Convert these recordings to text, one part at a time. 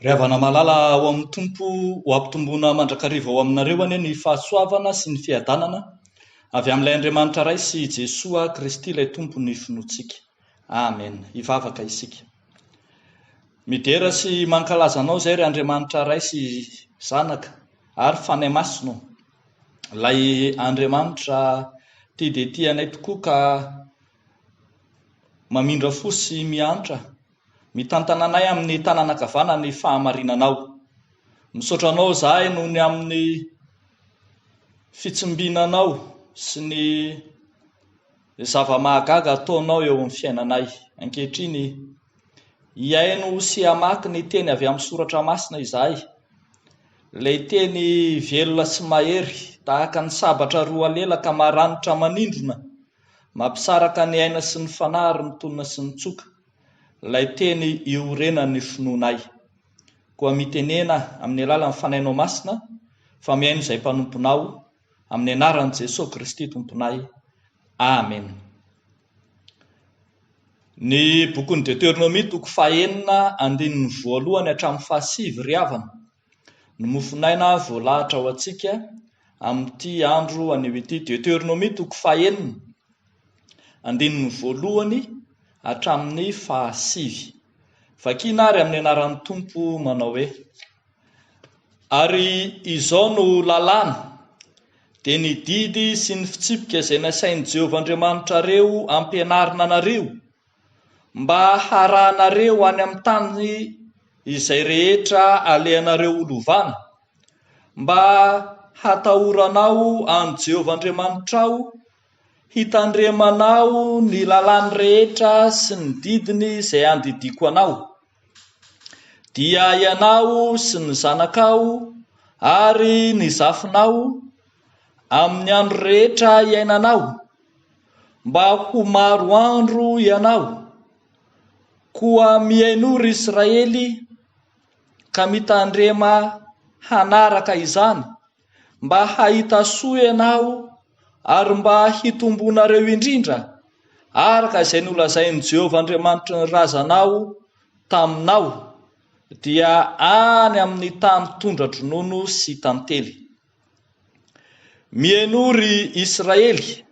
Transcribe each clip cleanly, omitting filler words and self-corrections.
Ravana malala ao amin'ny tompo ho ampitomboana mandrakariva ao aminareo anie ny fahasoavana sy ny fiadanana avy amin'ilay Andriamanitra ray sy Jesoa Kristy ilay tompo ny finoantsika. Amen. Hivavaka isika. Midera sy mankalaza anao izay ry Andriamanitra ray sy zanaka ary fanahy masino. Ilay Andriamanitra tia dia tia anay tokoa ka mamindra fo sy miantra, mitantana anay amin'ny tanàna kavana ny fahamarinanao. Misaotra anao izahay noho ny amin'ny fitsimbinanao sy ny zava-mahagaga ataonao eo amin'ny fiainanay. Ankehitriny hiaino sy hamaky ny teny avy amin'ny soratra masina izahay, ilay teny velona sy mahery tahaka ny sabatra roa lelaka maranitra manindrona, mampisaraka ny aina sy ny fanahy, ny tonona sy ny tsoka. Ilay teny iorena ny finoanay. Koa mitenena amin'ny alalan'ny fanainao masina fa miaino izay mpanomponao amin'ny anaran'i Jesosy Kristy tomponay. Amen. Ny bokin'ny Deutéronomie toko 4:1 hatramin'ny 7 ry havana no mofonaina voalahatra ho antsika amin'ity andro anio ity. Deutéronomie toko 4:1 hatramin'ny 7. Vakiana ary amin'ny anaran'ny tompo manao hoe: ary izao no lalàna dia ny didy sy ny fitsipika izay nasain'i Jehovah Andriamanitrareo ampianarina anareo mba harahanareo any amin'ny tany izay rehetra alehanareo holovana, mba hatahoranao an Jehovah Andriamanitrao hitandremanao ny lalàny rehetra sy ny didiny izay andidiko anao, dia ianao sy ny zanakao ary ny zafinao amin'ny andro rehetra iainanao, mba ho maro andro ianao, koa miain'ora Israely ka mitandrema hanaraka izany, mba hahita soa ianao ary mba hitombonareo indrindra araka izay nolazain'i Jehovah Andriamanitra ny razanao taminao, dia any amin'ny tany tondra-dronono sy tantely. Miainory Israely,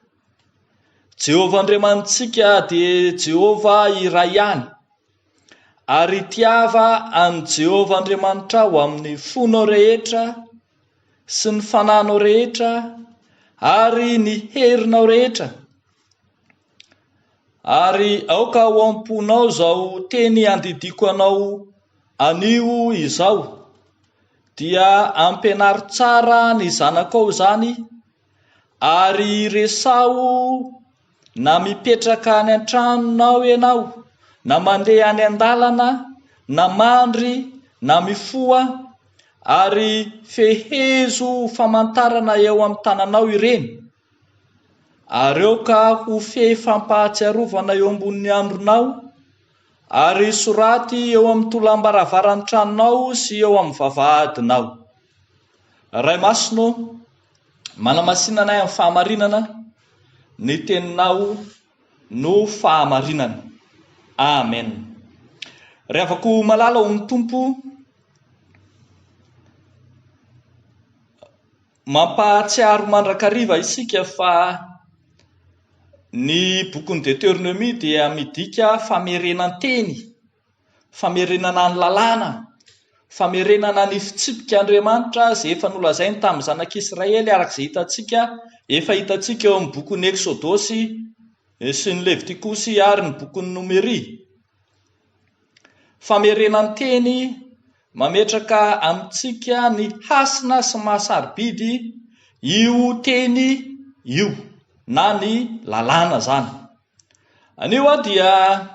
Jehovah Andriamanitsika dia Jehovah iray ihany, ary tiava an Jehovah Andriamanitra ho amin'ny fonao rehetra sy ny fanahinao rehetra ary ny herinao rehetra. Ary aoka ho amponao izao teny andidiko anao anio izao, dia ampianary tsara ny zanakao izany, ary resao na mipetraka any an-tranonao ianao, na mandeha any an-dalana, na mandry, na mifoha, ary fehezo famantarana eo amin'ny tananao ireny. Ary eo ka ho fampahatsiarovana eo ambonin'ny andronao, ary soraty eo amin'ny tolam-baravaran'ny tranonao sy eo amin'ny vavahadinao. Ray masino, manamasinana amin'ny fahamarinana, ny teninao no fahamarinana. Amen. Ravako malala ho ny tompo, mampahatsiaro mandrakariva isika fa ny bokin'ny Deutéronomie dia midika famerenan-teny, famerenana ny lalàna, famerenana ny fitsipik'Andriamanitra izay efa nolazainy tamin'ny zanak'Israely arak'izay efa hitantsika eo amin'ny bokin'ny Eksodosy sy ny Levitikosy ary ny bokin'ny Nomery. Famerenan-teny mametraka amintsika ny hasina sy mahasarobidy io teny io na ny lalàna zany. Anio dia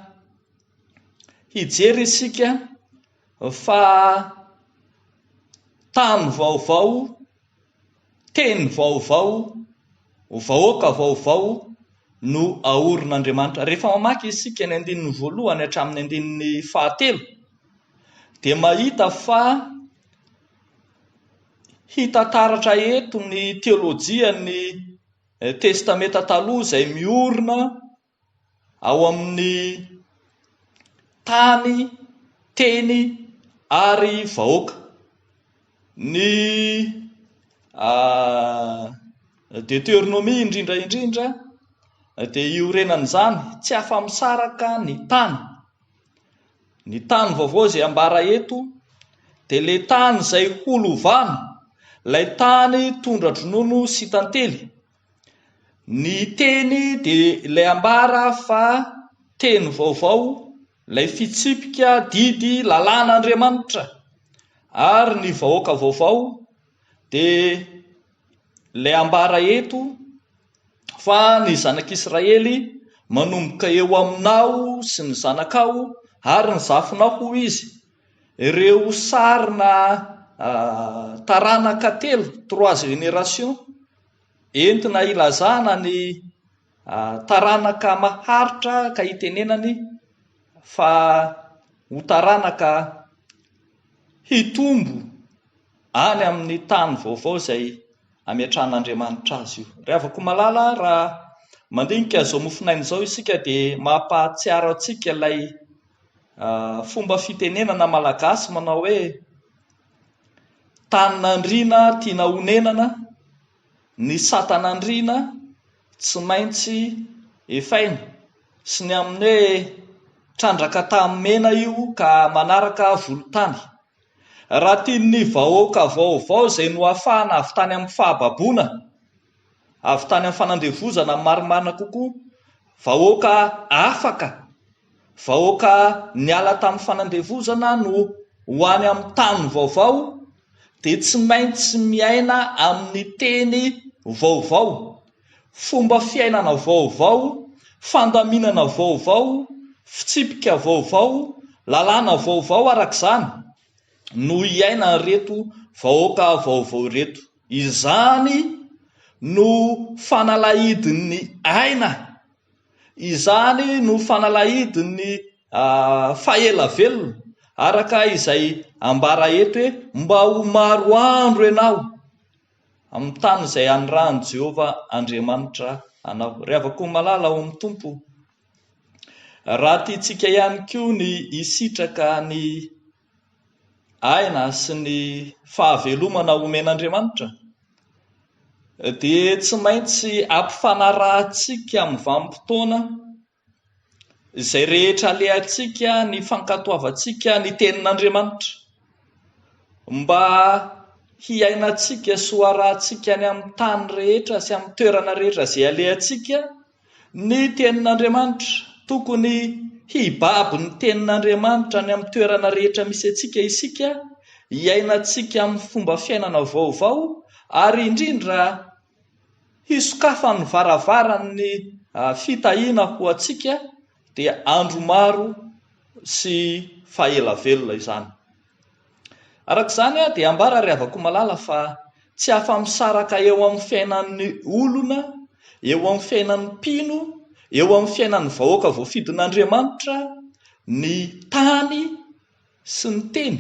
hijery isika fa tany vaovao, teny vaovao, vahoaka vaovao no aorin'Andriamanitra. Rehefa mamaky isika ny 1 hatramin'ny 3 dia mahita fa hita taratra eto ny teolojia ny testamenta taloha izay miorina ao amin'ny tany, teny ary vahoaka. Ny Deutéronomie indrindra dia iorenan'izany tsy afa-misaraka ny tany. Ny tany vaovao izay ambara eto dia le tany izay holovana, ilay tany tondra dronono sy tantely. Ny teny dia ilay ambara fa teny vaovao, ilay fitsipika didy lalàn'Andriamanitra. Ary ny vahoaka vaovao dia ilay ambara eto fa ny zanak'Israely manomboka eo aminao sy ny zanakao ary ny zafinao ho izy, ireo sarina taranaka telo, 3 génération, entina ilazana ny taranaka maharitra ka hitenenany fa ho taranaka hitombo any amin'ny tany vaovao izay ametrahan'Andriamanitra azy io. Rehavako malala, raha mandinika izao mofinaina izao isika dia mampahatsiaro antsika ilay fomba fitenenana malagasy manao hoe tanin'andriana tiana honenana, ny satan'andriana tsy maintsy efaina, sy ny amin'ny hoe trandraka tamena io ka manaraka volontany. Raha tian'ny vahoaka vaovao izay no afahana avy tany amin'ny fahababoana, avy tany amin'ny fanandevozana marimarina kokoa, vahoaka afaka, vahoaka niala tamin'ny fanandevozana no ho any amin'ny tany vaovao, dia tsy maintsy miaina amin'ny teny vaovao, fomba fiainana vaovao, fandaminana vaovao, fitsipika vaovao, lalàna vaovao arak'izany no iaina reto vahoaka vaovao reto. Izany no fanalahidin'ny aina, izany no fanalahidin'ny faelavelona, araka izay ambara eto hoe mba ho maro andro ianao amin'ny tany izay anirahan'i Jehovah Andriamanitra anao. Rehavako malala ao amin'ny tompo, raha tiantsika ihany koa ny hisitraka ny aina sy ny fahavelomana omen'Andriamanitra, dia tsy maintsy ampifanarahantsika amin'ny vanim-potoana izay rehetra alehantsika ny fankatoavantsika ny tenin'Andriamanitra, mba hiainantsika sy ho arahantsika any amin'ny tany rehetra sy amin'ny toerana rehetra izay alehantsika ny tenin'Andriamanitra. Tokony hibaby ny tenin'Andriamanitra ny amin'ny toerana rehetra misy antsika isika, hiainantsika amin'ny fomba fiainana vaovao, ary indrindra hisokafa ny varavaran'ny fitahiana ho antsika, dia andro maro sy faelavelona izany. Arak'izany dia ambara rehavako malala fa tsy afa-misaraka eo amin'ny fiainan'ny olona, eo amin'ny fiainan'ny mpino, eo amin'ny fiainan'ny vahoaka voafidin'Andriamanitra ny tany sy ny teny.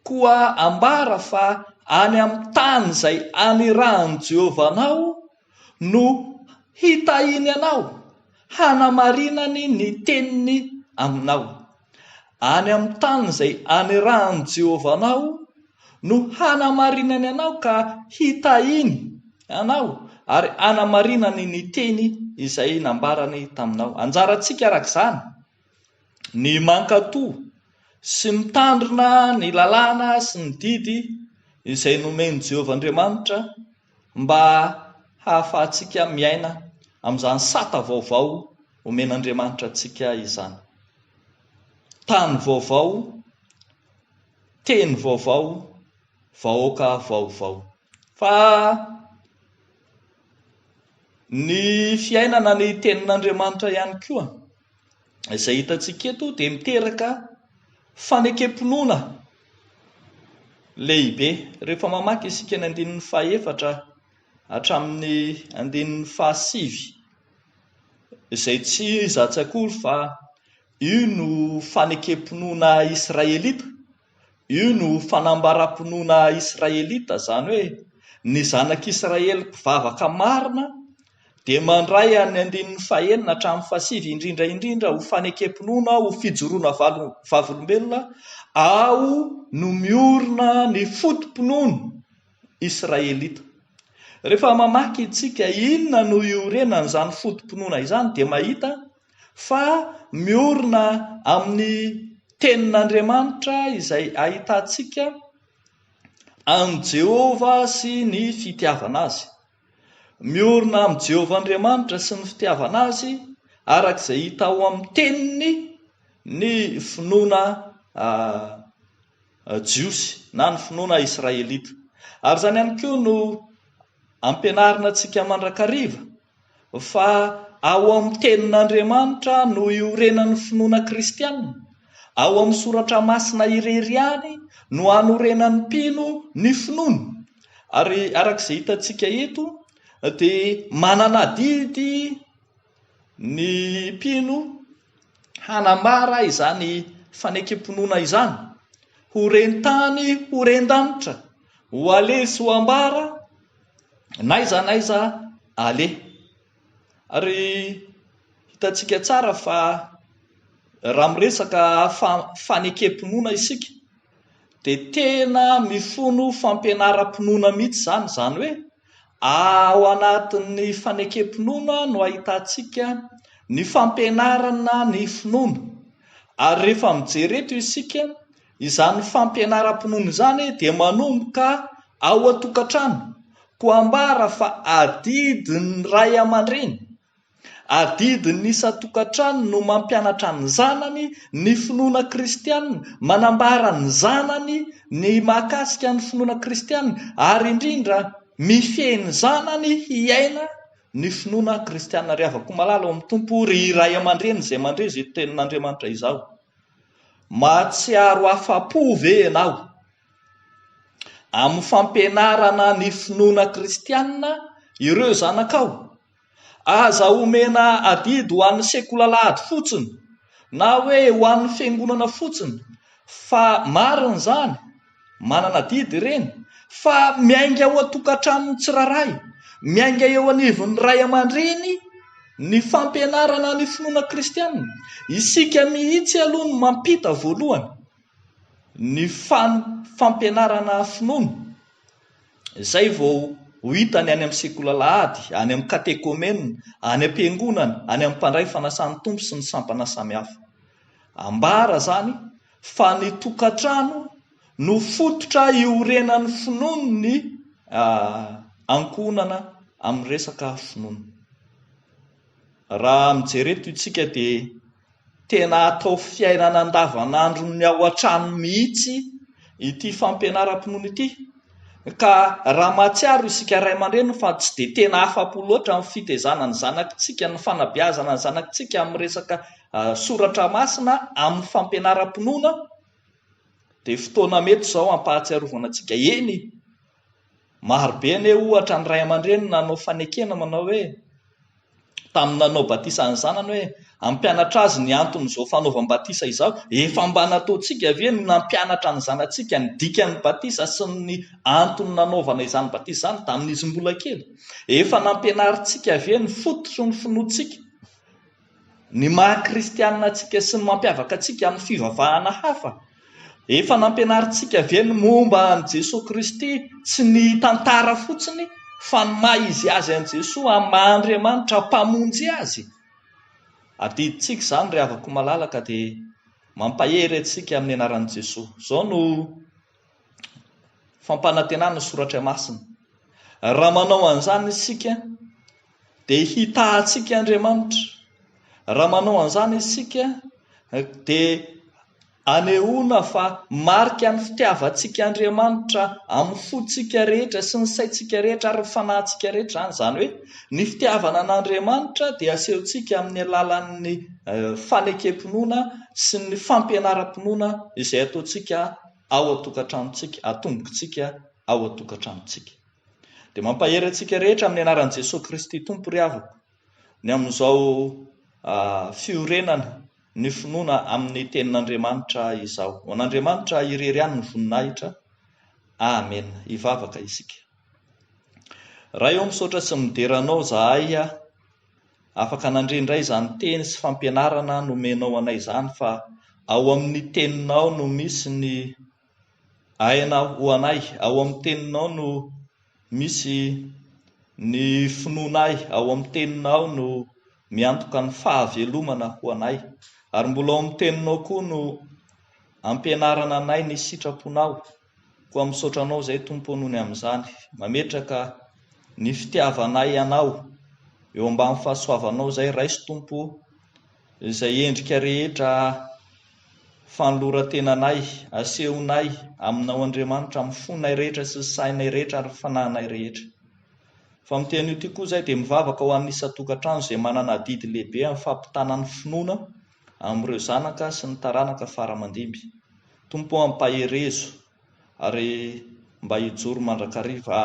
Koa ambara fa any amin'ny tany izay anirahan'i Jehovah anao no hitahiny anao, hanamarinany ny teniny aminao. Any amin'ny tany izay anirahan'i Jehovah anao no hanamarinany anao ka hitahiny anao, ary hanamarinany ny teny izay nambarany taminao. Anjarantsika arak'izany ny mankatoa sy mitandrina ny lalàna sy ny didy izay nomen'i Jehovah Andriamanitra, mba hahafahantsika miaina amin'izany sata vaovao omen'Andriamanitra antsika izany. Tany vaovao, teny vaovao, vahoaka vaovao. Fa ny fiainana ny tenin'Andriamanitra ihany koa izay hitantsika eto dia miteraka fanekempinoana lehibe. Rehefa mamaky isika ny 4 hatramin'ny 5 izay tsy zatsakory fa io no fanekempinoana Israelita, io no fanambaram-pinoana Israelita, zany hoe ny zanak'Israely mpivavaka marina dia mandray any andininy fahenina hatramin'ny fasivy indrindra ho fanekempinoana ho fijoroana vavolombelona ao no miorina ny fotom-pinoana israelita. Rehefa mamaky itsika inona no iorenana izany fotom-pinoana izany dia mahita fa miorina amin'ny tenin'Andriamanitra izay ahitantsika amin'ny Jehova sy ny fitiavana azy. Miorina amin'ny Jehova Andriamanitra sy ny fitiavana azy arak'izay hita ao amin'ny teniny ny finoana jiosy na ny finoana israelita. Ary izany ihany koa no ampianarina antsika mandrakariva fa ao amin'ny tenin'Andriamanitra no iorenan'ny finoana kristianina. Ao amin'ny soratra masina irery ihany no hanorenan'ny mpino ny finoana. Ary arak'izay hitantsika eto dia manana didy ny mpino hanambara izany fanekempinoana izany, ho rentany ho rendanitra, ho alesy ho ambara naiza ale. Ary hitantsika tsara fa raha miresaka fanekempinoana isika dia tena mifono fampianaram-pinoana mihitsy zany hoe ao anatin'ny fanekempinoana no ahitantsika ny fampianarana ny finoana. Ary rehefa mijery eto isika izany fampianaram-pinoana izany dia manomboka ao an-tokantrano, ko ambara fa adidin'ny ray aman-dreny, adidin'ny isan-tokantrano no mampianatra ny zanany ny finoana kristianina, manambara ny zanany ny mahakasika ny finoana kristianina, ary indrindra mifehy ny zanany hiaina ny finoana kristianina. Ry havako malala ao amin'ny tompo ry ray aman-dreny izay mandre izay tenin'Andriamanitra izao, mahatsiaro afa-po ve ianao amin'ny fampianarana ny finoana kristianina ireo zanakao? Aza omena adidy ho an'ny sekolalahady fotsiny na hoe ho an'ny fiangonana fotsiny, fa marina izany, manana didy ireny, fa miainga ao an-tokantrano tsiraray, miainga eo anivon'ny ray aman-dreny ny fampianarana ny finoana kristianina. Isika mihitsy aloha no mampita voalohany ny fampianarana finoana. Izay vao ho hitany any amin'ny sekolalahady, any amin'ny katekomenina, any am-piangonana, any amin'ny mpandray fanasan'ny tompo sy ny sampana samihafa. Ambara zany fa ny tokantrano no fototra iorenan'ny finoana ny ankonana amin'ny resaka finoana. Raha mijery eto itsika dia tena atao fiainana andavanandro ny ao an-trano mihitsy ity fampianaram-pinoana ity. Ka raha mahatsiaro isika ray aman-dreny fa tsy dia tena afa-po loatra amin'ny fitezana ny zanakitsika, ny fanabeazana ny zanakitsika amin'ny resaka soratra masina amin'ny fampianaram-pinoana, dia fotoana mety izao hampahatsiarovana antsika. Eny, marobe ane ohatra ny ray aman-dreny nanao fanekena manao hoe tamin'ny nanao batisa ny zanany hoe ampianatra azy ny anton'izao fanaovam-batisa izao, efa mba nataontsika ve no nampianatra ny zanantsika ny dikan'ny batisa sy ny antony nanaovana izany batisa izany tamin'izy mbola kely? Efa nampianarintsika ve ny fototry ny finoantsika, ny maha-kristianina antsika sy ny mampiavaka antsika amin'ny fivavahana hafa? Efa nampianarintsika ve ny momba an' Jesosy Kristy tsy ny tantara fotsiny, fa ny maha izy azy an' Jesosy amin'ny maha-Andriamanitra mpamonjy azy? Adidintsika izany ry havako malalaka dia mampahery antsika amin'ny anaran'i Jesosy. Izao no fampanantenana ny soratra masina. Raha manao an'izany isika dia hitahantsika Andriamanitra. Raha manao an'izany isika dia anehoana fa marika ny fitiavantsika Andriamanitra amin'ny fotsika rehetra sy ny saitsika rehetra ary ny fanahintsika rehetra zany hoe ny fitiavana an'Andriamanitra dia asehontsika amin'ny alalan'ny fanekempinoana sy ny fampianaram-pinoana izay ataontsika ao an-tokantranontsika, atombokantsika ao an-tokantranontsika. Dia mampahery antsika rehetra amin'ny anaran'i Jesosy Kristy Tompo ry havako ny amin'izao fiorenana ny finoana amin'ny tenin'Andriamanitra izao. Ho an'Andriamanitra irery ihany ny voninahitra. Amen. Hivavaka isika. Raha eo misaotra sy mideranao zahay afaka nandrindray izany teny sy fampianarana nomenao anay izany, fa ao amin'ny teninao no misy ny aina ho anay, ao amin'ny teninao no misy ny finoanay, ao amin'ny teninao no miantoka ny fahavelomana ho anay, ary mbola ao amin'ny teninao koa no ampianarana anay ny sitraponao, koa misaotranao izay Tompo noho ny amin'izany, mametraka ny fitiavanay anao eo ambany fahasoavanao izay raiso Tompo, izay endrika rehetra fanoloran-tenanay, asehonay aminao Andriamanitra, amin'ny fonay rehetra sy sainay rehetra ary fanahinay rehetra. Fa miteny io ty koa izay dia mivavaka ho an'ny isan-tokantrano izay manana didy lehibe amin'ny fampitana ny finoana amin'ireo zanaka sy ny taranaka faramandimby. Tompo ampaherezo ary mba hijoro mandrakariva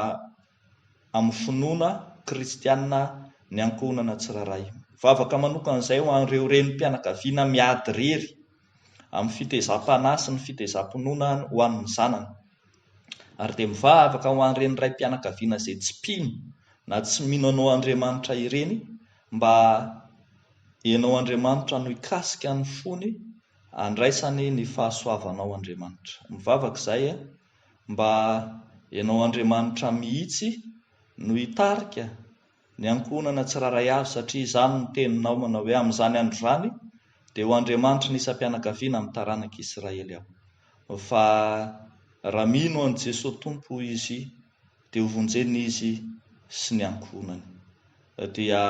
amin'ny finoana kristianina ny ankohonana tsiraray. Mivavaka manokana izay ho an'ireo renim-pianakaviana miady rery amin'ny fitezam-panahy sy ny fitezam-pinoana ho an'ny zanany, ary dia mivavaka ho an'ireny raim-pianakaviana izay tsy mpino na tsy mino anao Andriamanitra ireny, mba ianao Andriamanitra no hikasika ny fony andraisany ny fahasoavanao Andriamanitra. Mivavaka izay mba ianao Andriamanitra mihitsy no hitarika ny ankohonana tsiraray avy, satria izany no teninao manao hoe amin'izany andro izany dia ho Andriamanitra ny isam-pianakaviana amin'ny taranaka Israely aho. Fa raha mino an' Jesosy Tompo izy dia hovonjeny izy sy ny ankohonany. Dia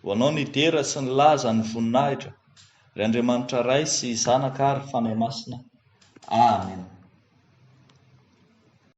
ho anao ny dera sy ny laza ny voninahitra, ry Andriamanitra ray sy zanaka ary fanahy masina. Amen.